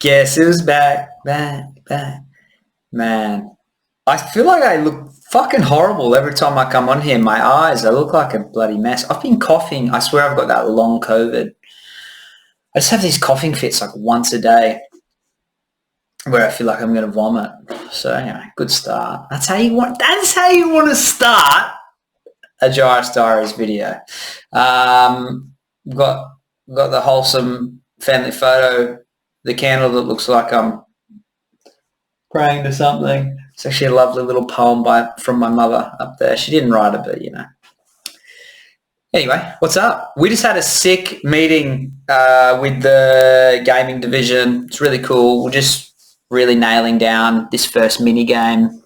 Guess who's back, back, back. Man, I feel like I look fucking horrible every time I come on here. My eyes, I look like a bloody mess. I've been coughing. I swear I've got that long COVID. I just have these coughing fits like once a day where I feel like I'm going to vomit. So anyway, good start. That's how you want to start a Gyris Diaries video. We've got the wholesome family photo, the candle that looks like I'm praying to something. It's actually a lovely little poem from my mother up there. She didn't write it, but you know. Anyway, what's up? We just had a sick meeting with the gaming division. It's really cool. We're just really nailing down this first mini game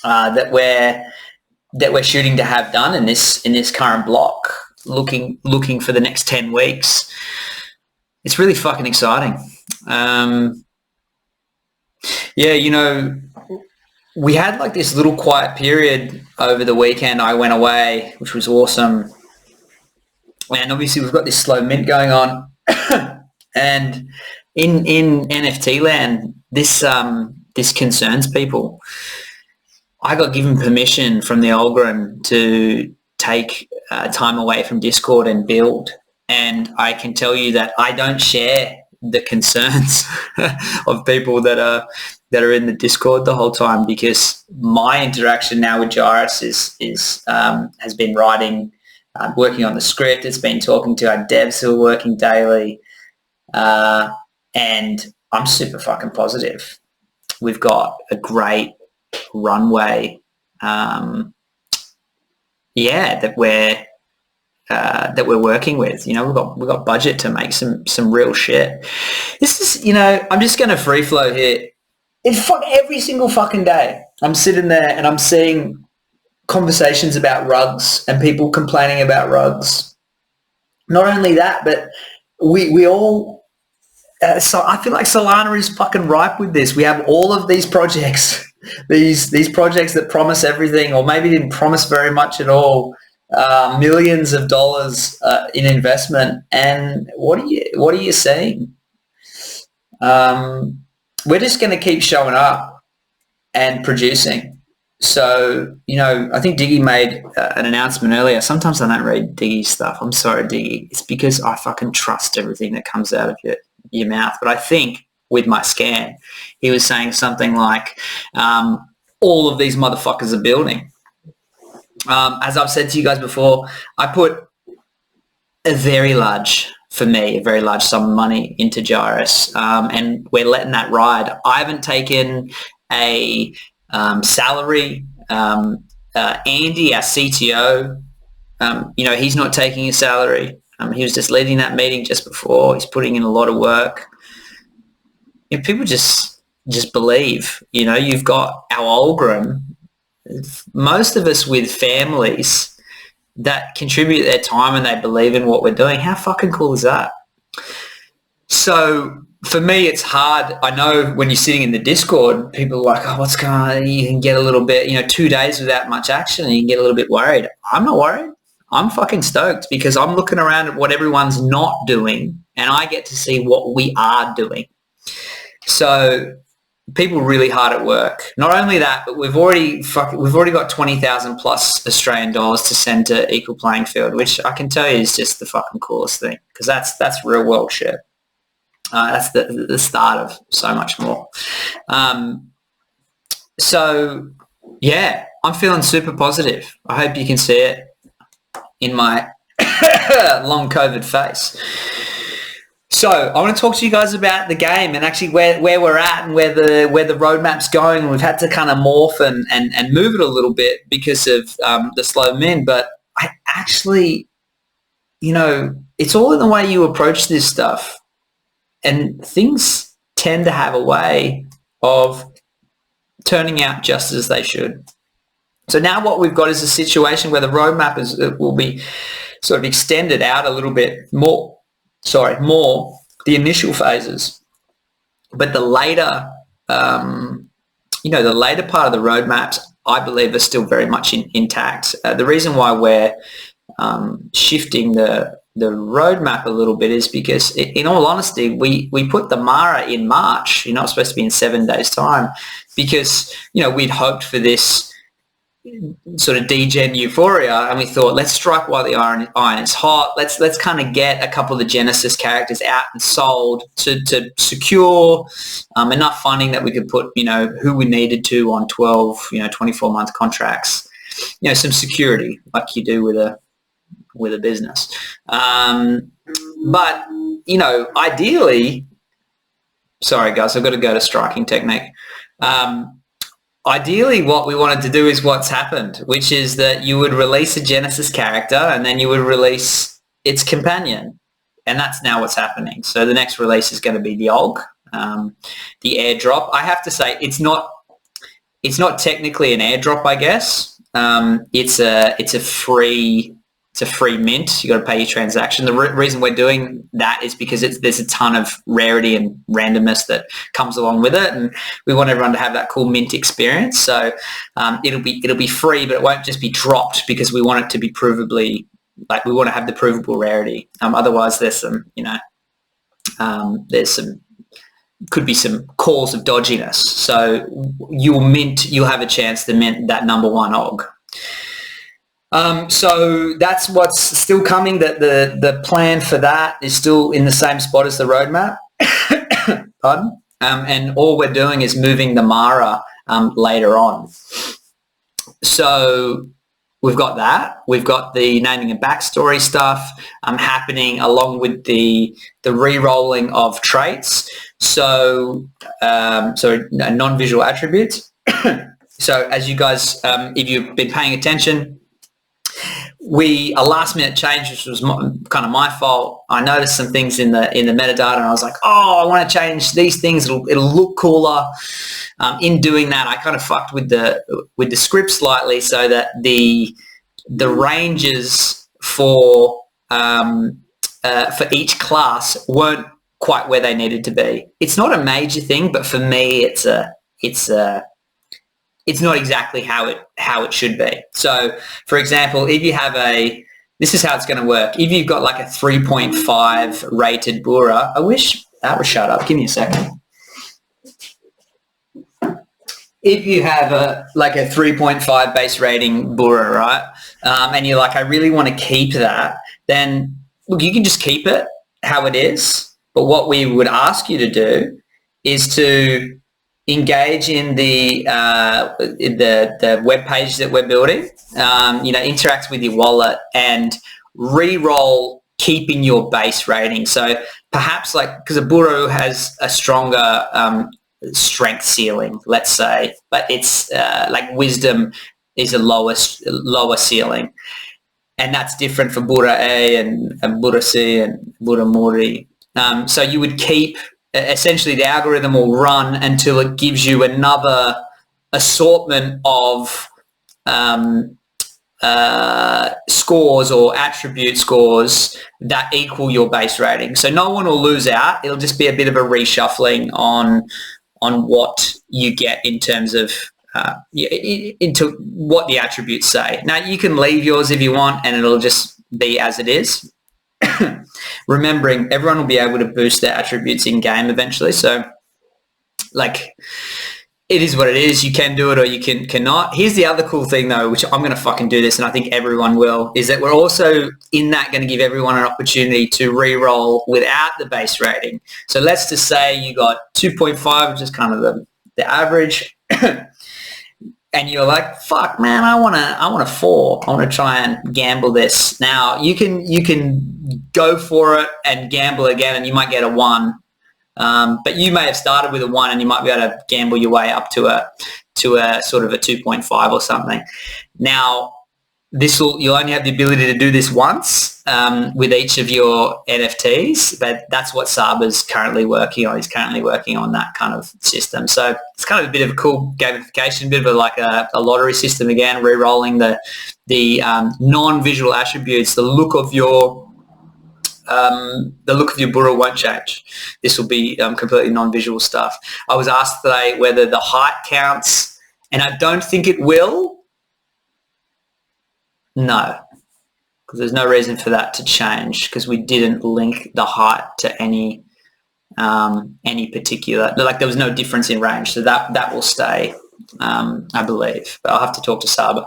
that we're shooting to have done in this current block. Looking for the next 10 weeks. It's really fucking exciting. Yeah, you know, we had like this little quiet period over the weekend. I went away, which was awesome. And obviously we've got this slow mint going on. And in NFT land, this concerns people. I got given permission from the algorithm to take time away from Discord and build. And I can tell you that I don't share the concerns of people that are in the Discord the whole time, because my interaction now with Gyris has been writing, working on the script. It's been talking to our devs who are working daily, and I'm super fucking positive. We've got a great runway, that we're working with. You know, we've got budget to make some real shit. This is, you know, I'm just going to free flow here. It's every single fucking day I'm sitting there and I'm seeing conversations about rugs and people complaining about rugs. Not only that, but we all, so I feel like Solana is fucking ripe with this. We have all of these projects, these projects that promise everything, or maybe didn't promise very much at all. Millions of dollars in investment, and what are you seeing? We're just going to keep showing up and producing. So, you know, I think Diggy made an announcement earlier. Sometimes I don't read Diggy's stuff. I'm sorry, Diggy. It's because I fucking trust everything that comes out of your mouth. But I think with my scan, he was saying something like, all of these motherfuckers are building. As I've said to you guys before, I put a very large sum of money into Gyris, and we're letting that ride. I haven't taken a salary. Andy, our CTO, you know, he's not taking a salary. He was just leading that meeting just before. He's putting in a lot of work. You know, people just believe. You know, you've got our Olgram. Most of us with families that contribute their time and they believe in what we're doing. How fucking cool is that? So for me, it's hard. I know when you're sitting in the Discord, people are like, oh, what's going on? You can get a little bit, you know, 2 days without much action and you can get a little bit worried. I'm not worried. I'm fucking stoked because I'm looking around at what everyone's not doing and I get to see what we are doing. So people really hard at work. Not only that, but we've already got 20,000 plus Australian dollars to send to Equal Playing Field, which I can tell you is just the fucking coolest thing, because that's real world shit. That's the start of so much more. So yeah, I'm feeling super positive. I hope you can see it in my long COVID face. So I want to talk to you guys about the game and actually where we're at and where the roadmap's going. And we've had to kind of morph and move it a little bit because of the slow min. But I actually, you know, it's all in the way you approach this stuff. And things tend to have a way of turning out just as they should. So now what we've got is a situation where the roadmap will be sort of extended out a little bit more the initial phases, but the later, the later part of the roadmaps, I believe, are still very much intact. The reason why we're shifting the roadmap a little bit is because, in all honesty, we put the Mara in March. You're not supposed to be in 7 days' time because, we'd hoped for this sort of degen euphoria, and we thought, let's strike while the iron is hot. Let's kind of get a couple of the Genesis characters out and sold to secure enough funding that we could put, who we needed to on 12, 24-month contracts. Some security like you do with a business. But, ideally, sorry guys, I've got to go to striking technique. Ideally, what we wanted to do is what's happened, which is that you would release a Genesis character and then you would release its companion. And that's now what's happening. So the next release is going to be the OG, the airdrop. I have to say, it's not technically an airdrop, I guess. It's a free mint. You got to pay your transaction. The reason we're doing that is because there's a ton of rarity and randomness that comes along with it, and we want everyone to have that cool mint experience. So it'll be free, but it won't just be dropped because we want it to be provably, like, we want to have the provable rarity. Otherwise, there's some could be some calls of dodginess. So you'll have a chance to mint that number 1 OG. So that's what's still coming. That the plan for that is still in the same spot as the roadmap. Pardon. And all we're doing is moving the Mara later on. So we've got that. We've got the naming and backstory stuff happening along with the re-rolling of traits. So non-visual attributes. So as you guys, if you've been paying attention, a last minute change, which was kind of my fault. I noticed some things in the metadata, and I was like, I want to change these things. It'll look cooler. In doing that, I kind of fucked with the script slightly, so that the ranges for each class weren't quite where they needed to be. It's not a major thing, but for me, it's not exactly how it should be. So, for example, if you have this is how it's going to work. If you've got like a 3.5 rated Bura, I wish that would shut up. Give me a second. If you have a 3.5 base rating Bura, right, and you're like, I really want to keep that, then look, you can just keep it how it is. But what we would ask you to do is to engage in the web page that we're building, interact with your wallet and re-roll keeping your base rating. So perhaps because a Buru has a stronger strength ceiling, let's say, but it's like wisdom is a lower ceiling. And that's different for Bura A and Bura C and Bura Muri. So you would keep, essentially the algorithm will run until it gives you another assortment of scores or attribute scores that equal your base rating. So no one will lose out. It'll just be a bit of a reshuffling on what you get in terms of into what the attributes say. Now you can leave yours if you want, and it'll just be as it is. Remembering everyone will be able to boost their attributes in game eventually. So it is what it is. You can do it or you cannot. Here's the other cool thing though, which I'm going to fucking do this, and I think everyone will, is that we're also in that going to give everyone an opportunity to re-roll without the base rating. So let's just say you got 2.5, which is kind of the average. And you're like, fuck, man, I want a 4. I want to try and gamble this. Now you can go for it and gamble again, and you might get a 1. But you may have started with a 1, and you might be able to gamble your way up to a sort of a 2.5 or something. Now you'll only have the ability to do this once with each of your NFTs, but that's what Saba's currently working on. He's currently working on that kind of system. So it's kind of a bit of a cool gamification, a bit of a lottery system again, re-rolling the non-visual attributes. The look of your Buru won't change. This will be completely non-visual stuff. I was asked today whether the height counts, and I don't think it will. No. because there's no reason for that to change because we didn't link the height to any particular, like there was no difference in range, so that will stay, I believe, but I'll have to talk to Saba.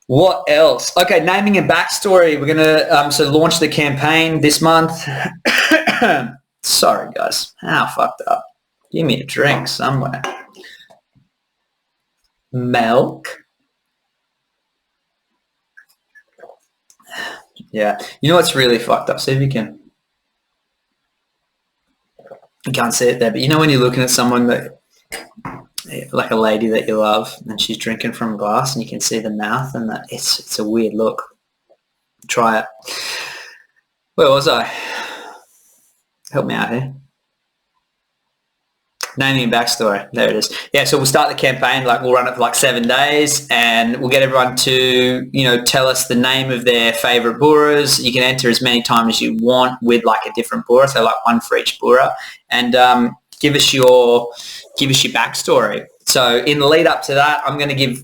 What else? Okay, naming and backstory. We're gonna so launch the campaign this month. Sorry guys, how fucked up. Give me a drink somewhere. Milk. Yeah, you know what's really fucked up? See if you can. You can't see it there, but you know when you're looking at someone that, like a lady that you love, and she's drinking from a glass, and you can see the mouth, and that it's a weird look. Try it. Where was I? Help me out here. Naming and backstory. There it is. Yeah, so we'll start the campaign, like we'll run it for like 7 days, and we'll get everyone to, tell us the name of their favourite buras. You can enter as many times as you want with like a different bura, so like one for each bura, and give us your backstory. So in the lead up to that, I'm going to give,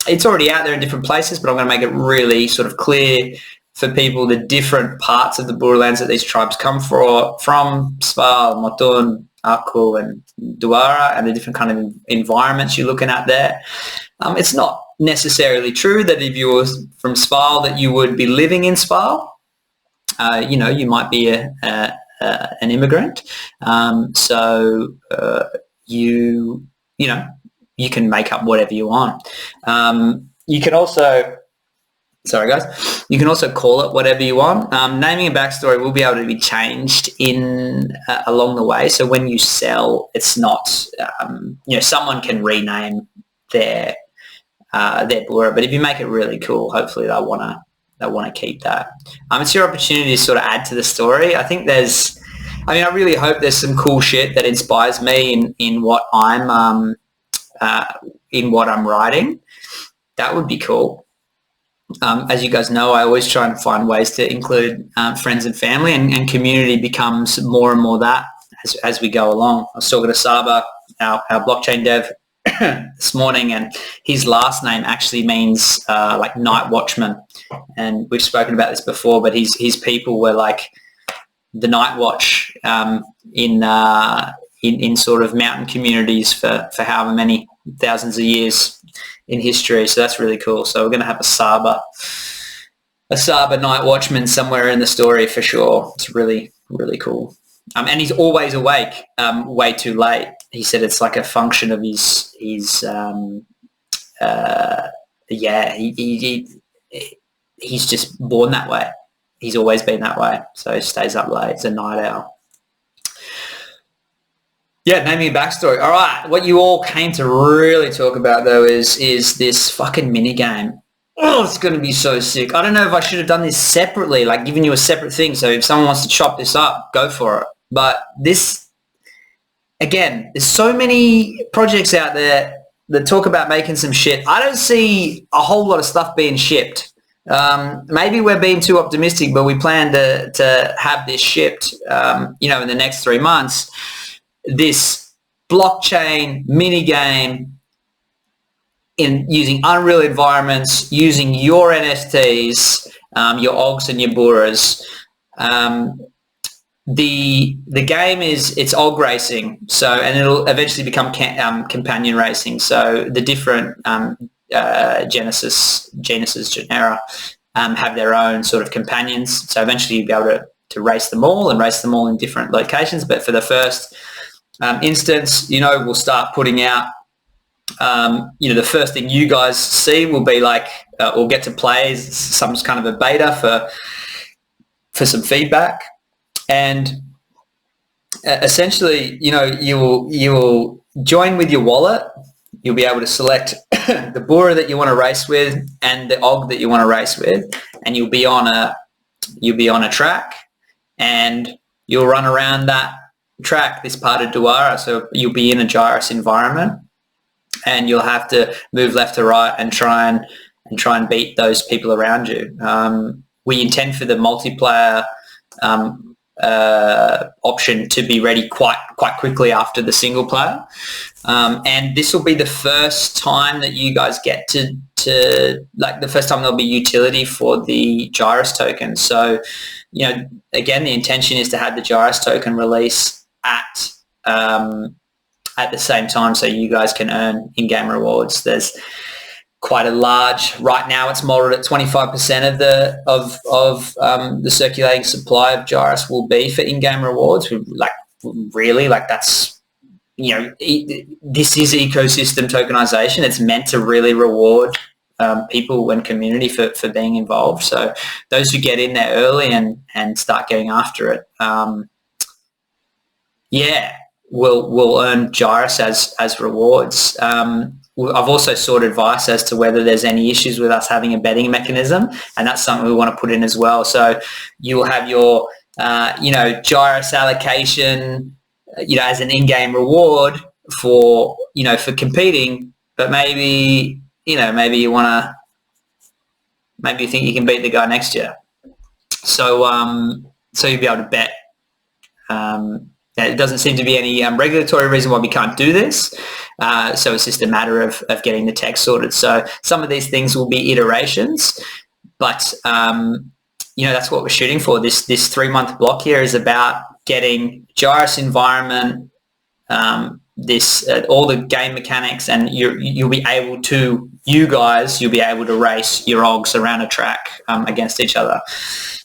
it's already out there in different places, but I'm going to make it really sort of clear for people the different parts of the Bura lands that these tribes come from Sval, Motun, Aku and Duara, and the different kind of environments you're looking at there. It's not necessarily true that if you were from Sval that you would be living in Sval. You might be an immigrant. You can make up whatever you want. You can also, sorry guys, you can also call it whatever you want. Naming and backstory will be able to be changed along the way. So when you sell, it's not, someone can rename their bura, but if you make it really cool, hopefully they'll want to keep that. It's your opportunity to sort of add to the story. I think I really hope there's some cool shit that inspires me in what I'm writing. That would be cool. As you guys know, I always try and find ways to include friends and family, and community becomes more and more that as we go along. I was talking to Saba, our blockchain dev, this morning, and his last name actually means like night watchman. And we've spoken about this before, but his people were like the night watch in sort of mountain communities for however many thousands of years in history. So that's really cool. So we're going to have a Saba night watchman somewhere in the story for sure. It's really, really cool. And he's always awake, way too late. He said it's like a function of he's just born that way. He's always been that way. So he stays up late. It's a night owl. Yeah, naming and backstory. All right, what you all came to really talk about, though, is this fucking mini game. Oh, it's going to be so sick. I don't know if I should have done this separately, like giving you a separate thing. So if someone wants to chop this up, go for it. But this, again, there's so many projects out there that talk about making some shit. I don't see a whole lot of stuff being shipped. Maybe we're being too optimistic, but we plan to have this shipped, in the next 3 months. This blockchain mini game in using Unreal environments, using your NFTs, your OGs and your Buras. The game it's OG racing, and it'll eventually become companion racing. So the different genera have their own sort of companions. So eventually you'll be able to race them all in different locations. But for the first instance, we'll start putting out, the first thing you guys see will be like, we'll get to play some kind of a beta for some feedback. And essentially, you will join with your wallet. You'll be able to select the Bura that you want to race with and the OG that you want to race with, and you'll be on a track, and you'll run around that track, this part of Duara. So you'll be in a Gyris environment, and you'll have to move left to right and try and beat those people around you. We intend for the multiplayer option to be ready quite quickly after the single player, and this will be the first time that you guys get to like the first time there'll be utility for the Gyris token. So, again, the intention is to have the Gyris token release at the same time, so you guys can earn in-game rewards. There's quite a large, right now it's modeled at 25% of the circulating supply of Gyris will be for in-game rewards. That's, this is ecosystem tokenization. It's meant to really reward people and community for being involved. So those who get in there early and start getting after it, will earn Gyris as rewards. I've also sought advice as to whether there's any issues with us having a betting mechanism, and that's something we want to put in as well. So you'll have your, Gyris allocation, as an in-game reward for competing, but maybe you think you can beat the guy next year. So you'll be able to bet. It doesn't seem to be any regulatory reason why we can't do this. So it's just a matter of getting the tech sorted. So some of these things will be iterations, but that's what we're shooting for. This 3-month block here is about getting Gyris environment, all the game mechanics, and you'll be able to race your ogs around a track against each other.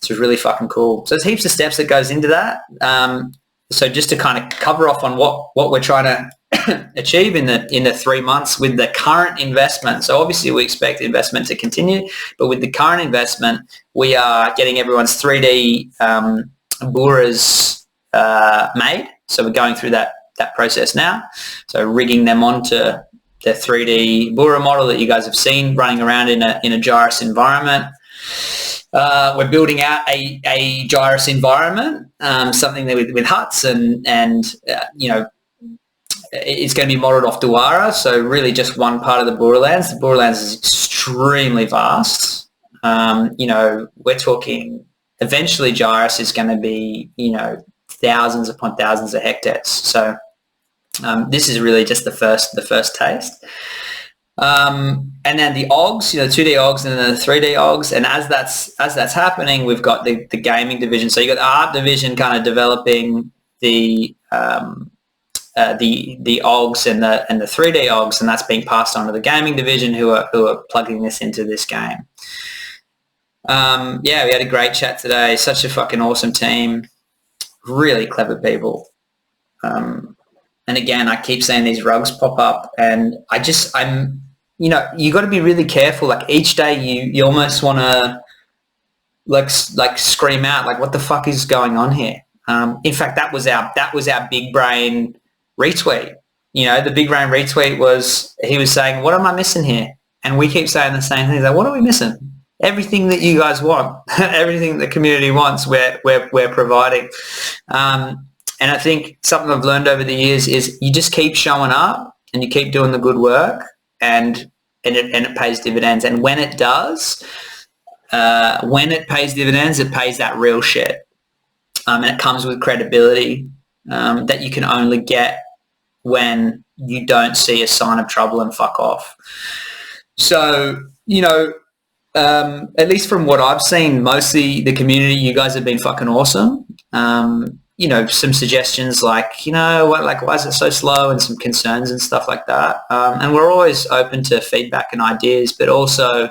So it's really fucking cool. So there's heaps of steps that goes into that. So just to kind of cover off on what we're trying to achieve in the 3 months with the current investment. So obviously we expect investment to continue, but with the current investment, we are getting everyone's 3D Buras made. So we're going through that process now. So rigging them onto the 3D Bura model that you guys have seen running around in a Gyris environment. We're building out a Gyris environment, something that with huts and it's going to be modeled off Duara. So really just one part of the Bura lands. The Bura lands is extremely vast. We're talking eventually Gyris is going to be, thousands upon thousands of hectares. So this is really just the first taste. And then the OGs, 2D OGs and then the 3D OGs. And as that's happening, we've got the gaming division. So you've got the art division kind of developing the OGs and the 3D OGs, and that's being passed on to the gaming division who are plugging this into this game. We had a great chat today. Such a fucking awesome team. Really clever people. And again, I keep seeing these rugs pop up, and you got to be really careful. Like each day you almost want to like scream out, like, what the fuck is going on here? In fact, that was our big brain retweet. The big brain retweet was, he was saying, what am I missing here? And we keep saying the same thing. Like, what are we missing? Everything that you guys want, everything the community wants, we're providing. And I think something I've learned over the years is you just keep showing up and you keep doing the good work, and it pays dividends. And when it does, when it pays dividends, it pays that real shit. And it comes with credibility that you can only get when you don't see a sign of trouble and fuck off. So, at least from what I've seen, mostly the community, you guys have been fucking awesome. Some suggestions like, why is it so slow, and some concerns and stuff like that. And we're always open to feedback and ideas, but also,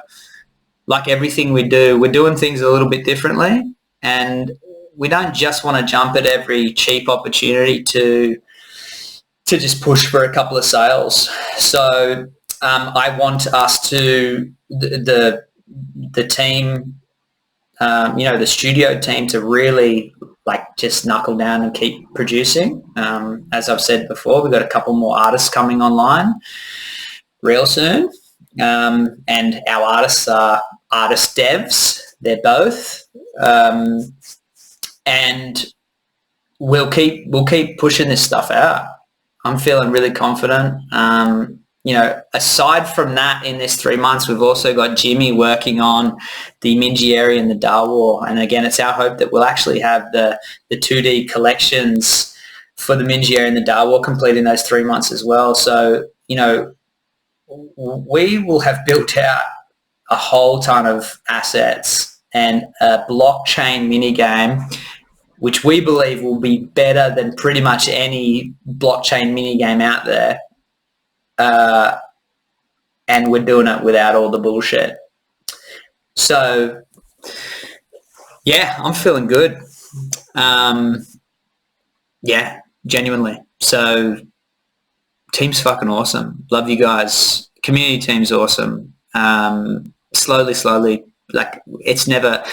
like everything we do, we're doing things a little bit differently, and we don't just want to jump at every cheap opportunity to just push for a couple of sales. So I want us to, the team, the studio team, to really just knuckle down and keep producing. As I've said before, we've got a couple more artists coming online real soon. And our artists are artist devs. They're both. And we'll keep pushing this stuff out. I'm feeling really confident. Aside from that, in this 3 months, we've also got Jimmy working on the Mingieri and the Dar War. And again, it's our hope that we'll actually have the 2D collections for the Mingieri and the Dar War complete in those 3 months as well. So, we will have built out a whole ton of assets and a blockchain mini game, which we believe will be better than pretty much any blockchain mini game out there. And we're doing it without all the bullshit. So, yeah, I'm feeling good. Yeah, genuinely. So, team's fucking awesome. Love you guys. Community team's awesome. Slowly, like it's never...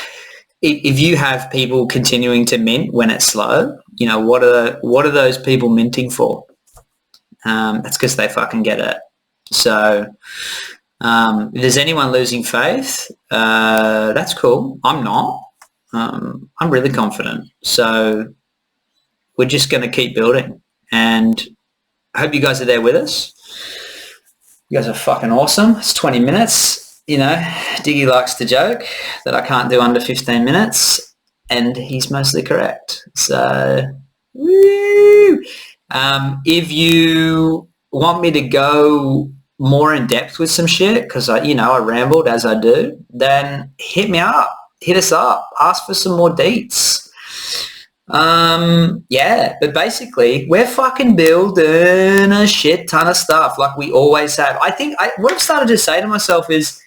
If you have people continuing to mint when it's slow, you know, what are those people minting for? That's because they fucking get it. So if there's anyone losing faith, that's cool. I'm not. I'm really confident. So we're just going to keep building. And I hope you guys are there with us. You guys are fucking awesome. It's 20 minutes. You know, Diggy likes to joke that I can't do under 15 minutes, and he's mostly correct. So, woo! If you want me to go more in depth with some shit, because I rambled as I do, then hit me up. Hit us up. Ask for some more deets. Yeah, but basically we're fucking building a shit ton of stuff like we always have. I think what I've started to say to myself is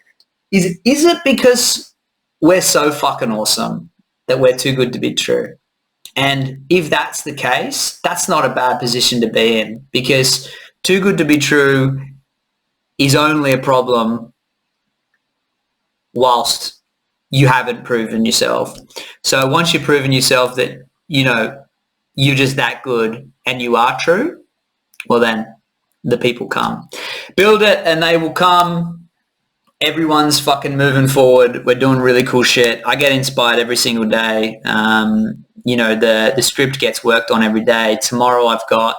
it because we're so fucking awesome that we're too good to be true? And if that's the case, that's not a bad position to be in, because too good to be true is only a problem whilst you haven't proven yourself. So once you've proven yourself that, you know, you're just that good and you are true, well then the people come. Build it and they will come. Everyone's fucking moving forward. We're doing really cool shit. I get inspired every single day. You know, the script gets worked on every day. Tomorrow I've got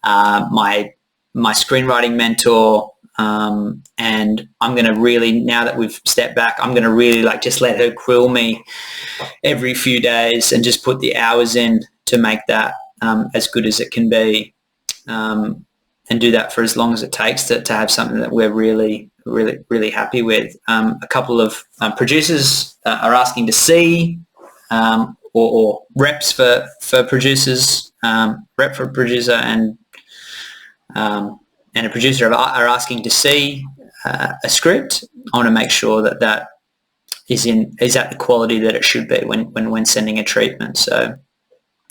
my screenwriting mentor, and I'm going to really, now that we've stepped back, I'm going to really like just let her quill me every few days and just put the hours in to make that as good as it can be, and do that for as long as it takes to have something that we're really happy with. A couple of producers are asking to see, or reps for producers, rep for a producer and a producer are asking to see a script. I want to make sure that is at the quality that it should be when sending a treatment. So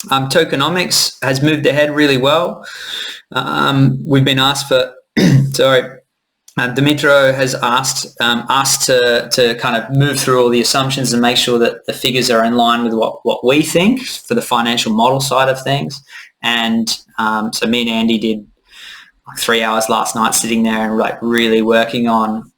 tokenomics has moved ahead really well. We've been asked for sorry. Dimitro has asked us to kind of move through all the assumptions and make sure that the figures are in line with what we think for the financial model side of things. And so me and Andy did like 3 hours last night sitting there and like really working on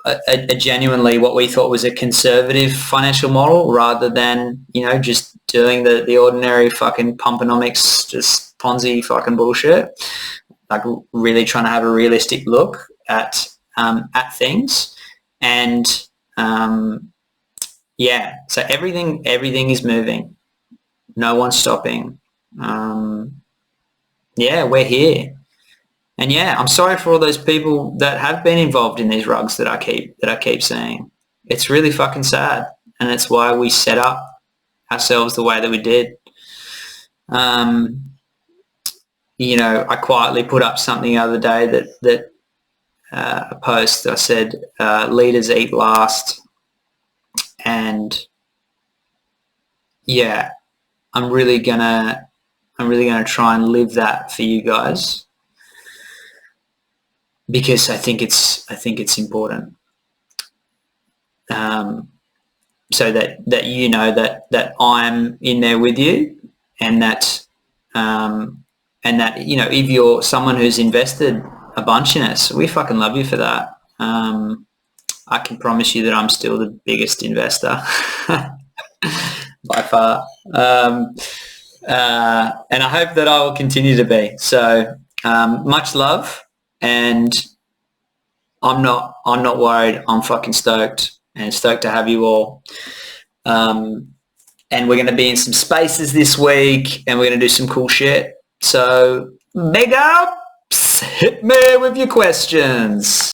a genuinely what we thought was a conservative financial model, rather than, you know, just doing the ordinary fucking pumponomics, just Ponzi fucking bullshit. Like really trying to have a realistic look at things. And yeah, so everything is moving. No one's stopping. Yeah, we're here. And yeah, I'm sorry for all those people that have been involved in these rugs that I keep seeing. It's really fucking sad, and it's why we set up ourselves the way that we did. You know, I quietly put up something the other day that a post. I said, leaders eat last. And yeah, I'm really gonna try and live that for you guys, because I think it's important. So that you know that I'm in there with you, and that you know, if you're someone who's invested a bunch in us, we fucking love you for that. I can promise you that I'm still the biggest investor by far, and I hope that I will continue to be. So much love, and I'm not worried. I'm fucking stoked, and stoked to have you all. And we're going to be in some spaces this week, and we're going to do some cool shit. So big ups, hit me with your questions.